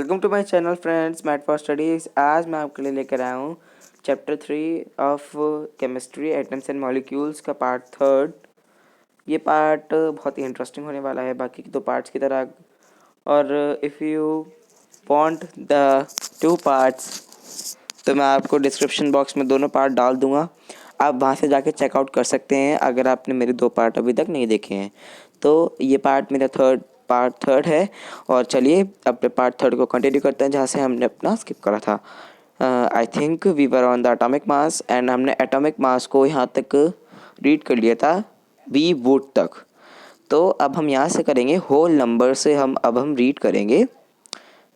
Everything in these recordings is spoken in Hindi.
Welcome to my channel friends, math for studies. आज मैं आपके लिए लेकर आया हूँ chapter 3 of chemistry, atoms and molecules का पार्ट 3। ये पार्ट बहुत ही इंटरेस्टिंग होने वाला है बाकी के दो पार्ट्स की तरह। और if you want the two parts तो मैं आपको डिस्क्रिप्शन बॉक्स में दोनों पार्ट डाल दूँगा। आप वहाँ से जाके चेकआउट कर सकते हैं अगर आपने मेरे दो पार्ट अभी तक नहीं देखे हैं। तो ये पार्ट मेरा पार्ट थर्ड है। और चलिए अपने पार्ट थर्ड को कंटिन्यू करते हैं जहाँ से हमने अपना स्किप करा था। I think we were on the atomic mass and हमने एटॉमिक मास को यहाँ तक रीड कर लिया था, वी वुड तक। तो अब हम यहाँ से करेंगे होल नंबर से हम रीड करेंगे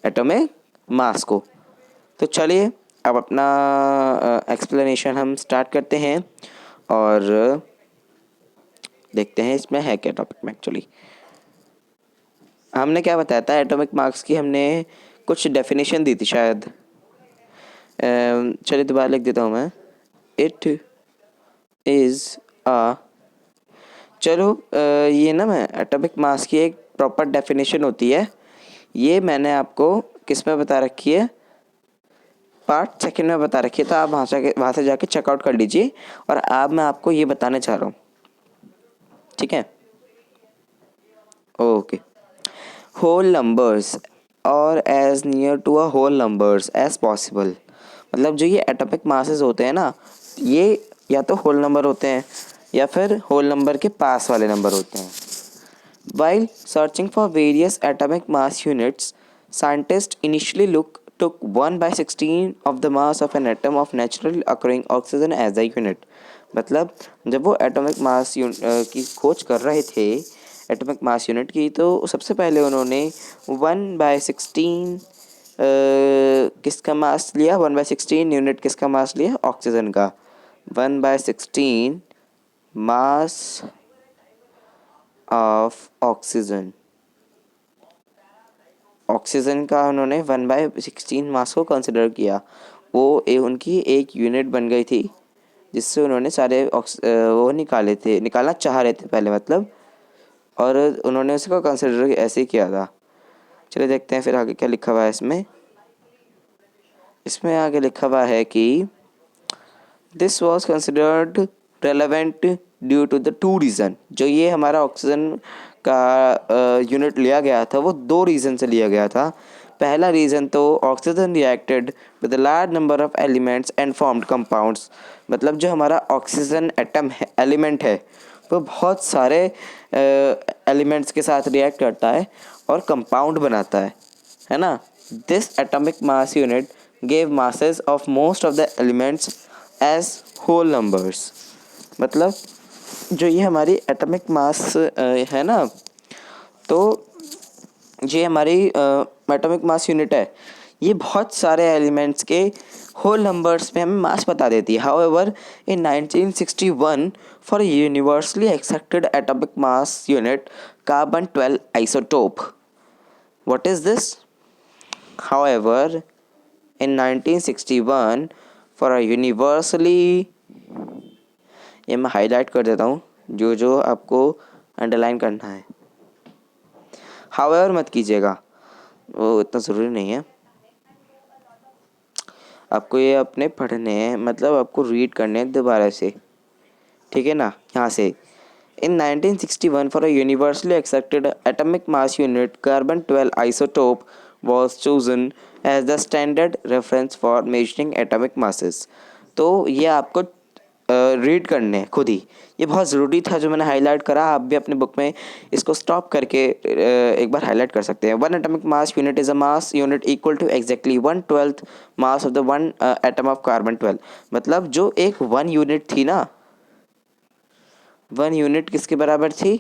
एटॉमिक मास को। तो चलिए अब अपना एक्सप्लेनेशन हम स्टार्ट करते हैं और देखते हैं इसमें है क्या टॉपिक में। एक्चुअली हमने क्या बताया था एटॉमिक मास की, हमने कुछ डेफिनेशन दी थी शायद। चलिए दोबारा लिख देता हूँ मैं। इट इज़ अ चलो ये ना मैं एटॉमिक मास की एक प्रॉपर डेफिनेशन होती है। ये मैंने आपको किस में बता रखी है, पार्ट सेकंड में बता रखी है। तो आप वहाँ से जाके चेकआउट कर लीजिए। और अब मैं आपको ये बताने चाह रहा हूँ, ठीक है? ओके। होल नंबर्स और as near to a whole numbers as possible. मतलब जो ये एटॉमिक मासेस होते हैं ना, ये या तो होल नंबर होते हैं या फिर होल नंबर के पास वाले नंबर होते हैं। While searching for various atomic mass units, scientists initially took 1/16 of the mass of an atom of naturally occurring oxygen as a unit। मतलब जब वो एटॉमिक मास की खोज कर रहे थे, एटॉमिक मास यूनिट की, तो सबसे पहले उन्होंने 1/16 किसका मास लिया, 1/16 यूनिट किसका मास लिया, ऑक्सीजन का। 1/16 मास ऑफ ऑक्सीजन, ऑक्सीजन का उन्होंने 1/16 मास को कंसिडर किया। वो उनकी एक यूनिट बन गई थी जिससे उन्होंने सारे वो निकालना चाह रहे थे पहले, मतलब। और उन्होंने उसको कंसिडर ऐसे ही किया था। चलिए देखते हैं फिर आगे क्या लिखा हुआ है इसमें। इसमें आगे लिखा हुआ है कि this was considered relevant due to the two reason. जो ये हमारा ऑक्सीजन का यूनिट लिया गया था वो दो रीज़न से लिया गया था। पहला रीज़न तो oxygen reacted with large number of elements and formed compounds. मतलब जो हमारा ऑक्सीजन एटम है, एलिमेंट है, वो बहुत सारे एलिमेंट्स के साथ रिएक्ट करता है और कंपाउंड बनाता है ना। This atomic mass unit gave masses of most of the elements as whole numbers. मतलब जो ये हमारी एटॉमिक मास है ना, तो ये हमारी एटॉमिक मास यूनिट है, ये बहुत सारे एलिमेंट्स के होल नंबर्स में हमें मास बता देती है। However in 1961 for universally accepted atomic mass unit carbon 12 isotope. What is this? However, in 1961 for a universally, ये मैं हाईलाइट कर देता हूँ जो जो आपको अंडरलाइन करना है। However मत कीजिएगा, वो इतना ज़रूरी नहीं है। आपको ये अपने पढ़ने हैं, मतलब आपको रीड करने हैं दोबारा से, ठीक है ना। यहाँ से In 1961 for a universally accepted atomic mass unit, carbon 12 isotope was chosen as the standard reference for measuring atomic masses। तो ये आपको रीड करने हैं खुद ही, ये बहुत ज़रूरी था जो मैंने हाईलाइट करा। आप भी अपने बुक में इसको स्टॉप करके एक बार हाईलाइट कर सकते हैं। One atomic mass unit is a mass unit equal to exactly 1/12 mass of the one atom of carbon 12। मतलब जो एक वन यूनिट थी ना, वन यूनिट किसके बराबर थी,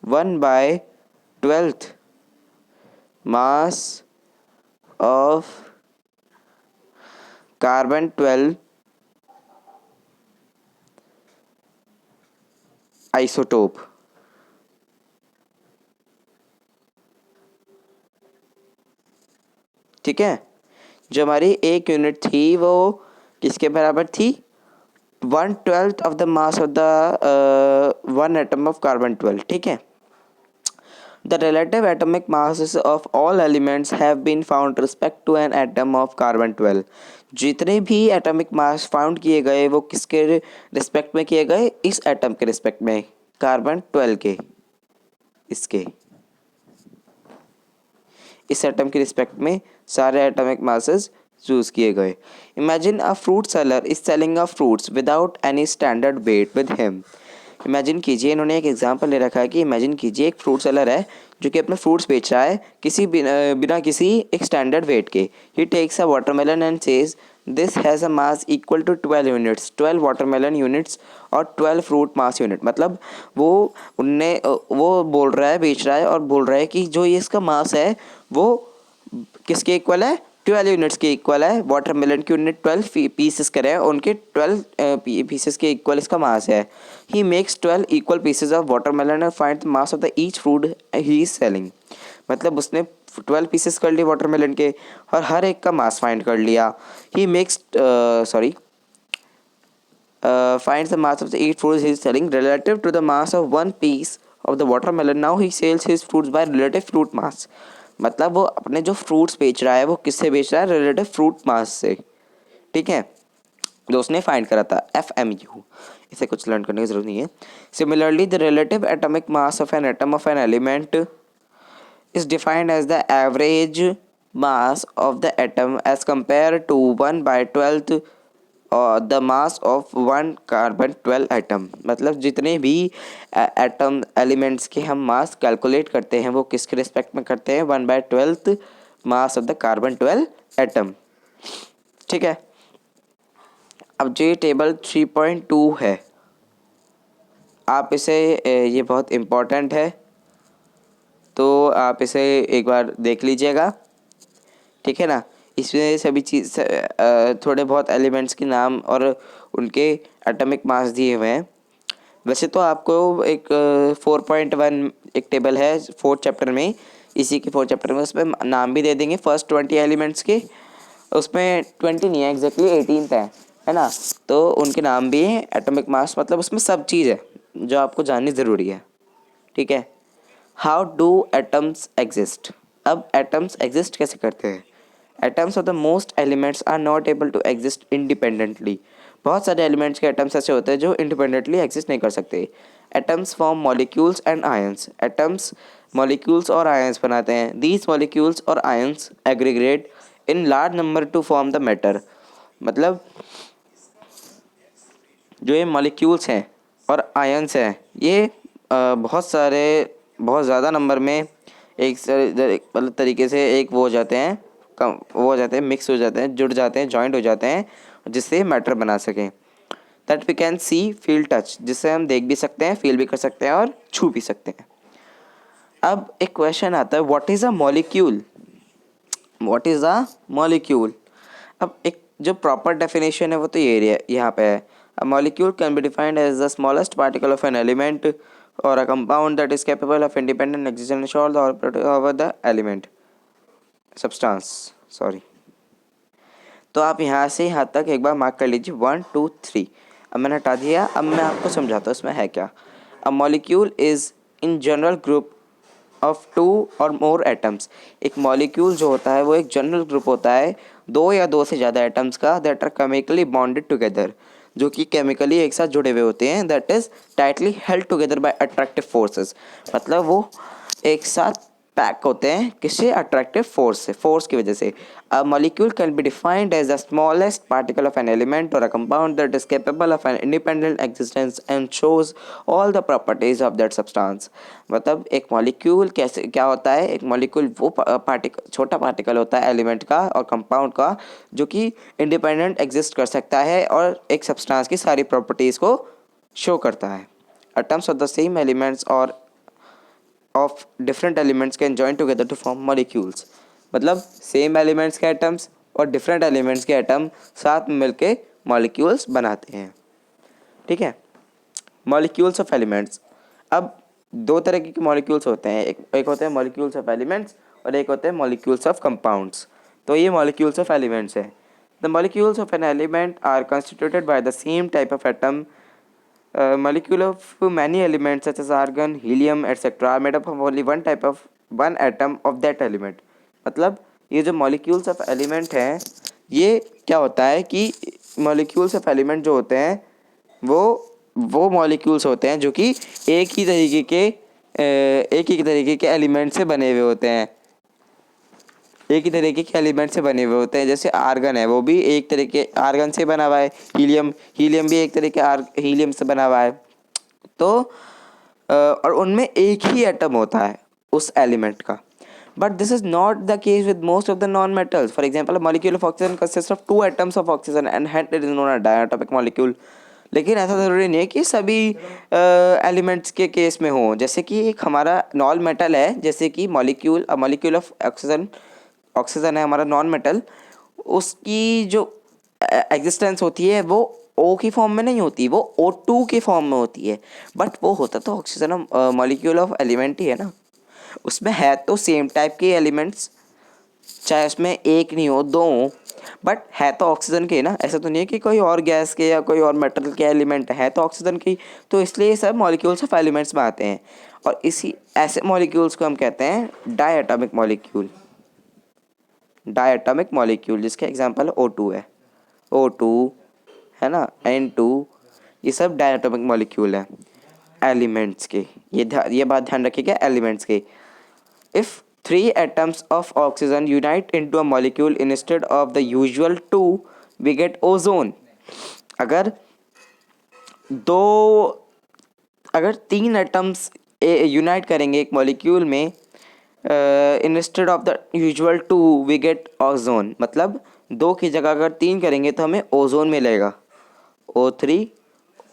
1/12 मास ऑफ कार्बन 12 आइसोटोप। ठीक है, जो हमारी एक यूनिट थी वो किसके बराबर थी, 1/12 of the mass of the one atom of carbon 12। ठीक है, The relative atomic masses of all elements have been found respect to an atom of carbon 12. जितने भी एटॉमिक मास फाउंड किए गए वो किसके रिस्पेक्ट में किए गए? इस एटम के रिस्पेक्ट में, कार्बन 12 के, इसके इस एटम के रिस्पेक्ट में सारे एटॉमिक मासेस चूज किए गए. Imagine a fruit seller is selling a fruits without any standard weight with him. Imagine कीजिए, इन्होंने एक एग्जांपल ले रखा है कि इमेजिन कीजिए एक फ्रूट सेलर है जो कि अपने फ्रूट्स बेच रहा है किसी बिना किसी एक स्टैंडर्ड वेट के. He takes a watermelon and says this has a mass equal to 12 units, 12 watermelon units और 12 फ्रूट मास यूनिट. मतलब वो बोल रहा है, बेच रहा है और बोल रहा है कि जो ये इसका मास है वो किसके इक्वल है? 12 यूनिट्स के इक्वल है. वाटरमेलन की यूनिट 12 पीसेस करें, उनके 12 पीसेस के इक्वल इसका मास है. He makes 12 equal pieces of watermelon and find the mass of the each fruit he is selling. मतलब उसने 12 पीसेस कर लिए वाटरमेलन के और हर एक का मास फाइंड कर लिया. He makes finds the mass of the each fruit he is selling relative to the mass of one piece of the watermelon. Now he sells his fruits by relative fruit mass. मतलब वो अपने जो फ्रूट्स बेच रहा है वो किससे बेच रहा है? रिलेटिव फ्रूट मास से. ठीक है, जो उसने फाइंड करा था, FMU. इसे कुछ लर्न करने की जरूरत नहीं है. Similarly the relative atomic mass of an atom of an element is defined as the average mass of the atom as compared to 1 by 12th the mass of one carbon 12 atom. मतलब जितने भी एटम एलिमेंट्स के हम मास कैलकुलेट करते हैं वो किसके रिस्पेक्ट में करते हैं? 1 by 12th mass of the carbon 12 atom. ठीक है, अब जो ये टेबल 3.2 है, आप इसे ये बहुत इम्पोर्टेंट है तो आप इसे एक बार देख लीजिएगा. ठीक है ना, इसमें सभी चीज़ थोड़े बहुत एलिमेंट्स के नाम और उनके एटॉमिक मास दिए हुए हैं. वैसे तो आपको एक 4.1 एक टेबल है 4th चैप्टर में, इसी के 4th चैप्टर में, उसमें नाम भी दे देंगे फर्स्ट 20 एलिमेंट्स के. उसमें 20 नहीं है, एग्जैक्टली 18th है ना, तो उनके नाम भी हैं. एटॉमिक मास मतलब उसमें सब चीज़ है जो आपको जाननी ज़रूरी है. ठीक है, हाउ डू एटम्स एग्जिस्ट. अब एटम्स एग्जिस्ट कैसे करते हैं? Atoms of the most elements are not able to exist independently. बहुत सारे एलिमेंट्स के एटम्स ऐसे होते हैं जो इंडिपेंडेंटली एग्जिस्ट नहीं कर सकते. Atoms form molecules and ions. Atoms molecules और आयंस बनाते हैं. दीज मॉलिक्यूल्स और ions aggregate in large number two form the matter. मतलब जो ये मॉलिक्यूल्स हैं और आयंस हैं ये बहुत ज़्यादा नंबर में एक मतलब तरीके से एक वो हो जाते हैं, वो हो जाते हैं, मिक्स हो जाते हैं, जुड़ जाते हैं, जॉइंट हो जाते हैं, जिससे मैटर बना सकें. That we can see, feel, touch, जिससे हम देख भी सकते हैं, फील भी कर सकते हैं और छू भी सकते हैं. अब एक क्वेश्चन आता है, what is a molecule? What is a molecule? अब एक जो प्रॉपर डेफिनेशन है वो तो ये यहाँ पे है. A molecule can be defined as the smallest particle of an element or a compound that is capable of independent existence of the operator of the element substance. Sorry, तो आप यहाँ से यहाँ तक एक बार मार्क कर लीजिए 1 2 3. अब मैंने हटा दिया, अब मैं आपको समझाता हूँ इसमें है क्या. A molecule is in general group of 2 और मोर एटम्स. एक मॉलिक्यूल जो होता है वो एक जनरल ग्रुप होता है 2 या 2 से ज़्यादा एटम्स का, that are chemically bonded together, जो कि केमिकली एक साथ जुड़े हुए होते हैं. That is tightly held together by attractive forces. मतलब वो एक साथ पैक होते हैं किससे? अट्रैक्टिव फोर्स से, फोर्स की वजह से. A molecule can be defined as the smallest particle of an element or a compound that is capable of an independent existence and shows all the properties of that substance. मतलब एक मॉलिक्यूल कैसे क्या होता है? एक मॉलिक्यूल वो छोटा पार्टिकल होता है एलिमेंट का और कंपाउंड का जो कि इंडिपेंडेंट एग्जिस्ट कर सकता है और एक सब्सटेंस की सारी प्रॉपर्टीज़ को शो करता है. Atoms of the same elements और of different elements can join together to form molecules. मतलब सेम एलिमेंट्स के एटम्स और डिफरेंट एलिमेंट्स के एटम साथ में मिलके मॉलिक्यूल्स बनाते हैं. ठीक है, मॉलिक्यूल्स ऑफ एलिमेंट्स. अब दो तरह के मॉलिक्यूल्स होते हैं, एक होते हैं मॉलिक्यूल्स ऑफ एलिमेंट्स और एक होते हैं मॉलिक्यूल्स ऑफ कंपाउंड्स. तो ये मॉलिक्यूल्स ऑफ एलिमेंट्स है. The molecules of an element are constituted by the same type of atom molecule of many elements such as argon, helium, etc. are made up of only one atom of that element. मतलब ये जो molecules of element हैं, ये क्या होता है कि molecules of element जो होते हैं वो molecules होते हैं जो कि एक ही तरीके के एलिमेंट से बने हुए होते हैं, एक ही तरीके के एलिमेंट से बने हुए होते हैं। जैसे आर्गन है, वो भी एक तरीके आर्गन से बना हुआ है। हीलियम भी एक तरीके हीलियम से बना हुआ है। तो और उनमें एक ही एटम होता है उस एलिमेंट का। But this is not the case with most of the non metals. For example, molecule of oxygen consist of 2 atoms of oxygen and hence it is known as diatomic molecule. लेकिन ऐसा ज़रूरी नहीं है कि सभी एलिमेंट्स के केस में हो। जैसे कि एक हमारा नॉन मेटल है, जैसे कि मॉलिक्यूल ऑफ ऑक्सीजन है हमारा नॉन मेटल, उसकी जो एग्जिस्टेंस होती है वो ओ की फॉर्म में नहीं होती, वो O2 के फॉर्म में होती है। बट वो होता तो ऑक्सीजन मॉलिक्यूल ऑफ एलिमेंट ही है ना, उसमें है तो सेम टाइप के एलिमेंट्स, चाहे उसमें एक नहीं हो दो हो, बट है तो ऑक्सीजन के ना। ऐसा तो नहीं है कि कोई और गैस के या कोई और मेटल के एलिमेंट है तो ऑक्सीजन की। तो इसलिए ये सब मॉलिक्यूल्स ऑफ एलिमेंट्स में आते हैं। और इसी ऐसे मॉलिक्यूल्स को हम कहते हैं डायटोमिक मॉलिक्यूल। डायटोमिक मॉलिक्यूल जिसके एग्जांपल O2 है, O2 है ना, N2, ये सब डायटोमिक मॉलिक्यूल हैं एलिमेंट्स के। ये बात ध्यान रखिएगा, एलिमेंट्स के। If 3 atoms of oxygen unite into a molecule instead of the usual 2, we get ozone. अगर दो अगर 3 एटम्स यूनाइट करेंगे एक मॉलिक्यूल में, instead of the usual 2 we get ozone. मतलब 2 की जगह अगर 3 करेंगे तो हमें ओजोन मिलेगा, O3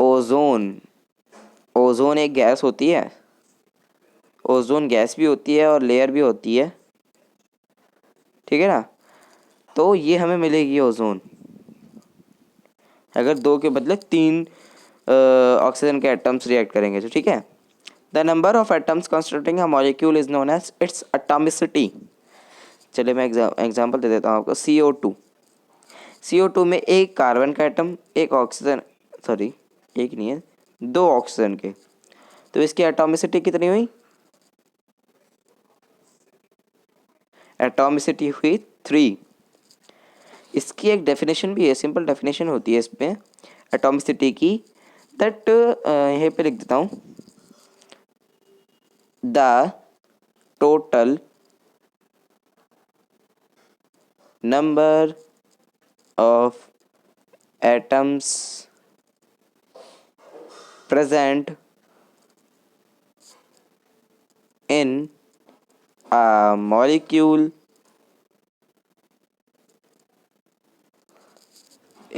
ओजोन। ओजोन एक गैस होती है, ओजोन गैस भी होती है और लेयर भी होती है, ठीक है ना। तो ये हमें मिलेगी ओजोन अगर 2 के बदले 3 ऑक्सीजन के एटम्स रिएक्ट करेंगे तो, ठीक है। The number of atoms constituting a molecule is known as its atomicity. चलिए मैं एग्जांपल दे देता हूँ आपको। CO2 में एक कार्बन का एटम, एक ऑक्सीजन, सॉरी एक नहीं है, 2 ऑक्सीजन के, तो इसकी एटॉमिसिटी कितनी हुई? एटॉमिसिटी हुई 3। इसकी एक डेफिनेशन भी है, सिंपल डेफिनेशन होती है इसमें एटॉमिसिटी की, दैट यहीं पे लिख देता हूँ। The total number of atoms present in a molecule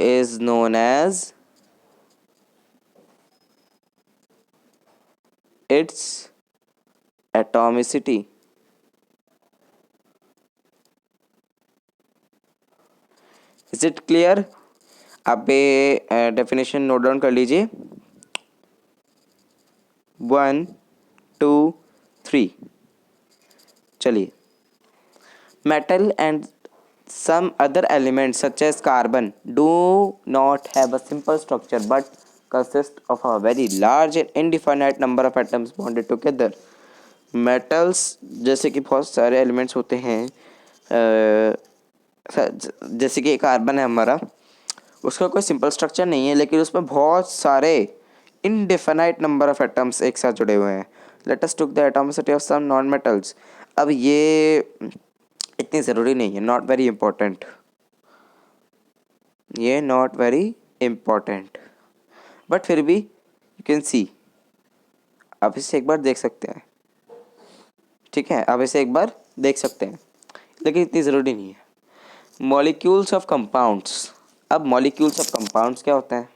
is known as its atomicity. Is it clear? आप ये डेफिनेशन नोट डाउन कर लीजिए। 1 2 3। चलिए, metal and some other elements such as carbon do not have a simple structure but consist of a very large and indefinite number of atoms bonded together. metals जैसे कि बहुत सारे elements होते हैं, जैसे कि कार्बन है हमारा, उसका कोई सिंपल स्ट्रक्चर नहीं है, लेकिन उसमें बहुत सारे इनडिफिनाइट नंबर ऑफ एटम्स एक साथ जुड़े हुए हैं। Let us took the atomicity of some non metals. अब ये इतनी ज़रूरी नहीं है, नॉट वेरी इंपॉर्टेंट, ये नॉट वेरी इम्पॉर्टेंट, बट फिर भी यू कैन सी, आप इसे एक बार देख सकते हैं, ठीक है, आप इसे एक बार देख सकते हैं, लेकिन इतनी ज़रूरी नहीं है। Molecules of compounds. अब मॉलिक्यूल्स ऑफ कंपाउंड्स क्या होता है?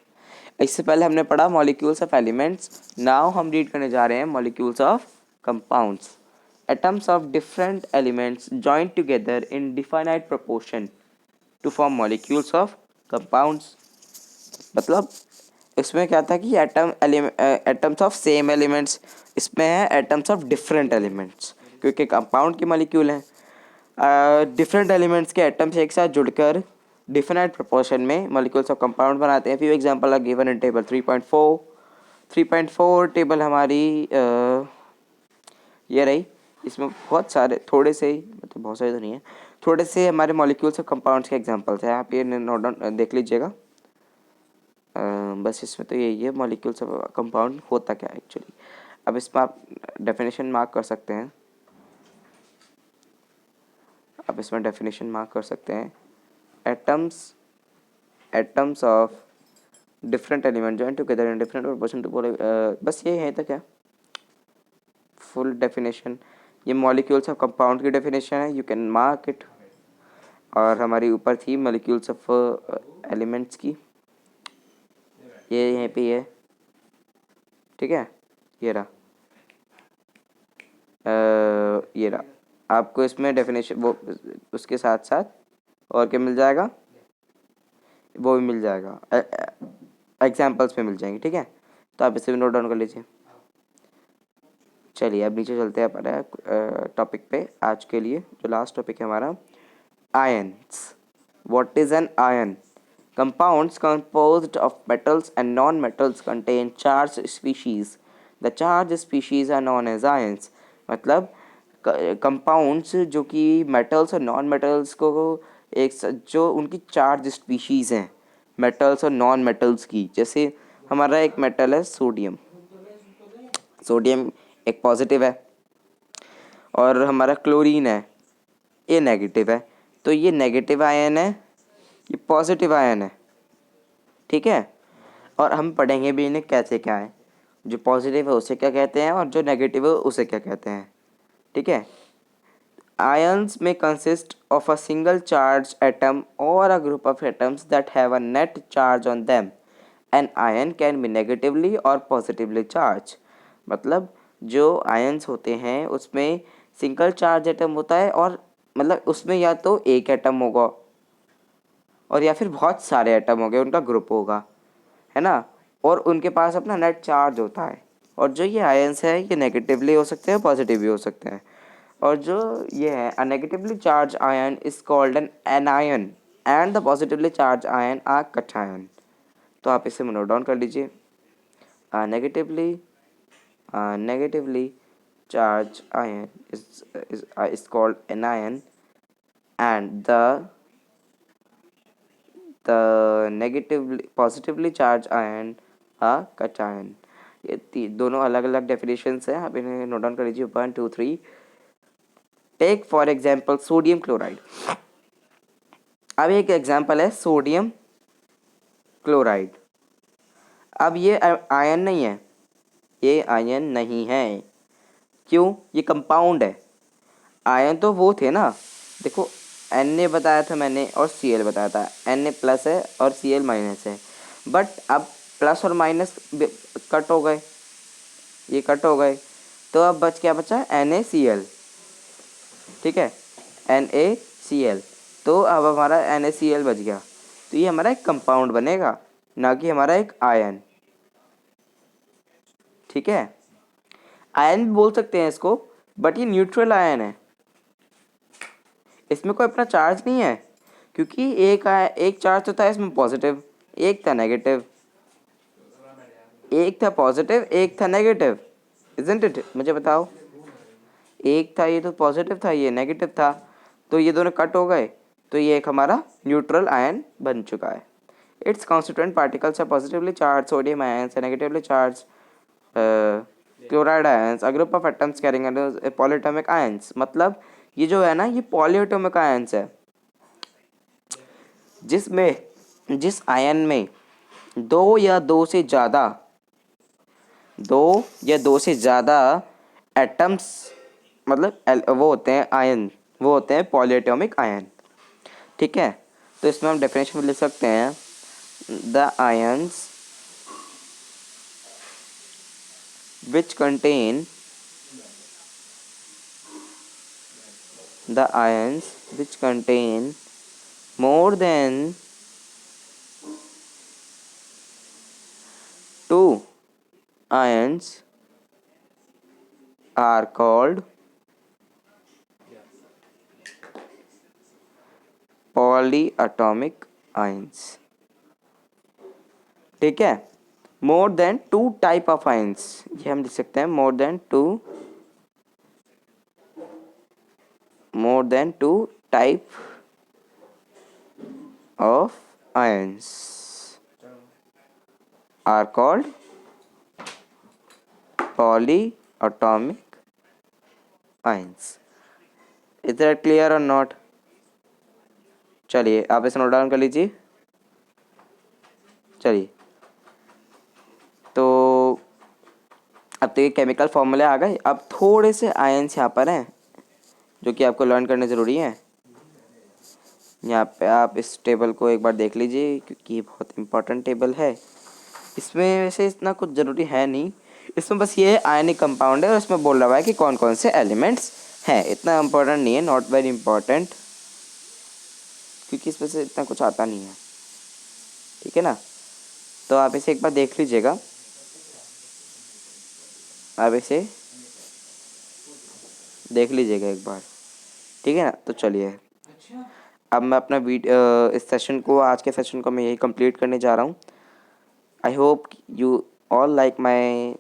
इससे पहले हमने पढ़ा मॉलिक्यूल्स ऑफ एलिमेंट्स, नाउ हम रीड करने जा रहे हैं molecules of compounds. Atoms of different elements join together in definite proportion to form molecules of compounds. मतलब इसमें क्या था कि एटम्स ऑफ सेम एलिमेंट्स, इसमें है एटम्स ऑफ डिफरेंट एलिमेंट्स, क्योंकि कंपाउंड की मॉलिक्यूल हैं। डिफरेंट एलिमेंट्स के एटम्स एक साथ जुड़कर डिफिनाइट प्रोपोर्शन में मॉलिक्यूल्स ऑफ कंपाउंड बनाते हैं। Few example are given in table 3.4। 3.4 table हमारी ये रही। इसमें बहुत सारे थोड़े से ही, मतलब बहुत सारे तो नहीं है, थोड़े से हमारे मॉलिक्यूल्स और कंपाउंड्स के एग्जांपल्स हैं। आप ये नोट डाउन देख लीजिएगा। बस इसमें तो यही है, मॉलिक्यूल्स और कंपाउंड होता क्या है एक्चुअली। अब इसमें आप डेफिनेशन मार्क कर सकते हैं। अब इसमें डेफिनेशन मार्क कर सकते हैं। Atoms of different element join together in different proportion to, बस ये है तो क्या फुल डेफिनेशन। ये मॉलिक्यूल्स ऑफ कंपाउंड की डेफिनेशन है, यू कैन मार्क इट। और हमारी ऊपर थी मॉलिक्यूल्स ऑफ एलिमेंट्स की, ये यहीं पे है, ठीक है। ये रहा ये रहा। आपको इसमें डेफिनेशन वो उसके साथ साथ और क्या मिल जाएगा, वो भी मिल जाएगा, एग्जाम्पल्स में मिल जाएंगे, ठीक है। तो आप इसे भी नोट डाउन कर लीजिए। चलिए अब नीचे चलते हैं अपने टॉपिक पे। आज के लिए जो लास्ट टॉपिक है हमारा, ions. What is an ion? Compounds composed of metals and non-metals contain charged species. The charged species are known as ions. मतलब कंपाउंड्स जो कि मेटल्स और नॉन मेटल्स को जो उनकी चार्ज स्पीशीज़ हैं मेटल्स और नॉन मेटल्स की, जैसे हमारा एक मेटल है सोडियम। सोडियम एक पॉजिटिव है, और हमारा क्लोरीन है, ये नेगेटिव है। तो ये नेगेटिव आयन है, ये पॉजिटिव आयन है, ठीक है। और हम पढ़ेंगे भी इन्हें कैसे क्या है, जो पॉजिटिव है उसे क्या कहते हैं और जो नेगेटिव है उसे क्या कहते हैं, ठीक है। आयन्स में consist of a single charge atom or a group of atoms that have a net charge on them. An ion can be negatively or positively charge. मतलब जो आयन्स होते हैं उसमें सिंगल चार्ज एटम होता है, और मतलब उसमें या तो एक एटम होगा और या फिर बहुत सारे एटम होंगे, उनका ग्रुप होगा, है ना। और उनके पास अपना नेट चार्ज होता है। और जो ये आयन्स है ये नेगेटिवली हो सकते हैं, पॉजिटिव भी हो सकते हैं। और जो ये है a negatively charge ion is called an anion and the positively charged ion are cation. तो आप इसे नोट डाउन कर लीजिए। Negatively charge ion is called anion and the negatively positively charged ion a cation। ये दोनों अलग अलग डेफिनेशंस हैं, आप इन्हें नोट डाउन कर लीजिए। 1 2 3। Take for example sodium chloride. अब एक एग्जांपल है सोडियम क्लोराइड। अब ये आयन नहीं है, ये आयन नहीं है। क्यों? ये कंपाउंड है। आयन तो वो थे ना, देखो Na बताया था मैंने और Cl बताया था। Na प्लस है और Cl माइनस है, बट अब प्लस और माइनस कट हो गए, ये कट हो गए, तो अब क्या बचा? NaCl, ठीक है, NaCl। तो अब हमारा NaCl बच गया, तो ये हमारा एक कंपाउंड बनेगा, ना कि हमारा एक आयन, ठीक है। आयन भी बोल सकते हैं इसको, बट ये न्यूट्रल आयन है, इसमें कोई अपना चार्ज नहीं है, क्योंकि एक चार्ज तो था इसमें पॉजिटिव, एक था नेगेटिव, एक था पॉजिटिव एक था नेगेटिव, इजंट इट? मुझे बताओ, एक था ये तो पॉजिटिव था, ये नेगेटिव था, तो ये दोनों कट हो गए, तो ये एक हमारा न्यूट्रल आयन बन चुका है। Its constituent particles are positively charged sodium ions and negatively charged chloride ions, a group of atoms carrying polyatomic ions. मतलब ये जो है ना, ये पॉलीएटॉमिक आयंस है, जिस आयन में दो या दो से ज़्यादा एटम्स, मतलब वो होते हैं आयन, वो होते हैं पॉलीएटॉमिक आयन, ठीक है। तो इसमें हम डेफिनेशन में लिख सकते हैं the ions which contain more than two ions are called polyatomic ions, ठीक है। More than 2 type of ions, ये हम लिख सकते हैं more than two type of ions are called polyatomic ions. Is that clear or not? चलिए आप इसे नोट डाउन कर लीजिए. चलिए तो अब तो ये केमिकल फॉर्मूले आ गए. अब थोड़े से आयंस यहाँ पर हैं जो कि आपको लर्न करने ज़रूरी है. यहाँ पे आप इस टेबल को एक बार देख लीजिए क्योंकि ये बहुत इंपॉर्टेंट टेबल है. इसमें वैसे इतना कुछ ज़रूरी है नहीं, इसमें बस ये आयनिक कंपाउंड है और इसमें बोल रहा है कि कौन कौन से एलिमेंट्स हैं. इतना इम्पोर्टेंट नहीं है, नॉट वेरी इम्पोर्टेंट, क्योंकि इसमें से इतना कुछ आता नहीं है. ठीक है ना. तो आप इसे एक बार देख लीजिएगा, आप इसे देख लीजिएगा एक बार. ठीक है ना. तो चलिए अब मैं अपना इस सेशन को, आज के सेशन को मैं यही कंप्लीट करने जा रहा हूँ. I hope you all like my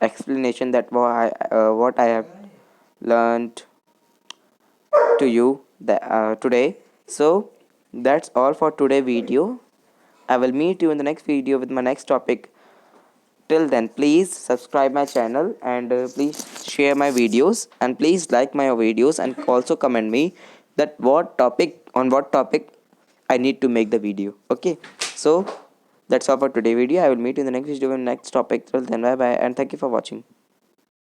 explanation that what I have learned to you today. So that's all for today video. I will meet you in the next video with my next topic. Till then, please subscribe my channel and please share my videos and please like my videos and also comment me that what topic I need to make the video. Okay, so that's all for today video. I will meet you in the next video with next topic. Till then, bye bye and thank you for watching.